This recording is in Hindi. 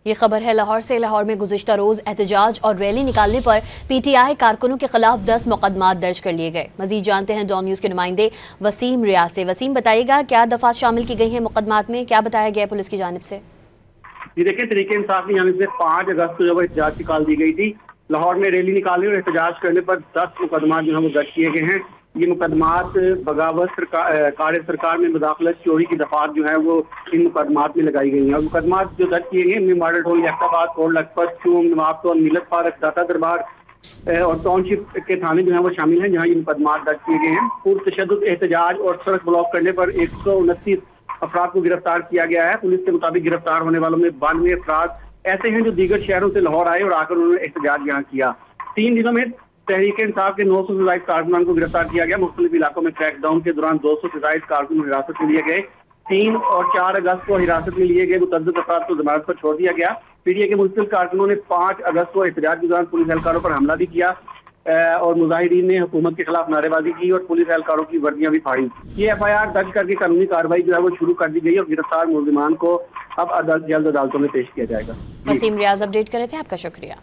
ये खबर है लाहौर से। लाहौर में गुज़िश्ता रोज एहतजाज और रैली निकालने पर पीटीआई कारकुनों के खिलाफ 10 मुकदमात दर्ज कर लिए गए। मजीद जानते हैं जॉन न्यूज के नुमाइंदे वसीम रियाज से। वसीम, बताइएगा क्या दफात शामिल की गई हैं मुकदमात में, क्या बताया गया पुलिस की जानिब से? जी देखिए, तरीके इंसाफ की जानिब से 5 अगस्त को जब एहतजाज निकाल दी गई थी, लाहौर में रैली निकालने और एहतजाज करने पर 10 मुकदमात जो है वो दर्ज किए गए हैं। ये मुकदमात बगावत कार्य सरकार में मुदाखलत चोरी की दफात जो है वो इन मुकदमात में लगाई गई हैं। और मुकदमात जो दर्ज किए गए हैं मॉडल टोल जैक्टाबाद, कोट लखपत, चूम, नवाबतौर, नीलत पार्क, दाता दरबार और टाउनशिप के थाने जो है वो शामिल हैं, जहाँ ये मुकदमात दर्ज किए गए हैं। पुरतशद्दुद एहतजाज और सड़क ब्लॉक करने पर 129 अफराद को गिरफ्तार किया गया है। पुलिस के मुताबिक गिरफ्तार होने वालों में 92 अफराद ऐसे हैं जो दीगर शहरों से लाहौर आए और आकर उन्होंने एहतजाज यहाँ किया। 3 दिनों में तहरीक इंसाफ के 900 से ज्यादा कारकुनान को गिरफ्तार किया गया। मुख्तलिफ इलाकों में क्रैकडाउन के दौरान 200 से ज्यादा कारकुन हिरासत में लिए गए। 3 और 4 अगस्त को हिरासत में लिए गए मुतअद्दिद अफराद को जमानत पर छोड़ दिया गया। पीटीआई के मुख्तलिफ कारकुनों ने 5 अगस्त को एहतजाज के दौरान पुलिस एहलकारों पर हमला भी किया और मुजाहिदीन ने हुकूमत के खिलाफ नारेबाजी की और पुलिस एहलकारों की वर्दियां भी फाड़ी। ये FIR दर्ज करके कानूनी कार्रवाई जो है वो शुरू कर दी गई और गिरफ्तार मुलजिमान को अब जल्द अदालतों में पेश किया जाएगा। वसीम रियाज अपडेट कर रहे थे, आपका शुक्रिया।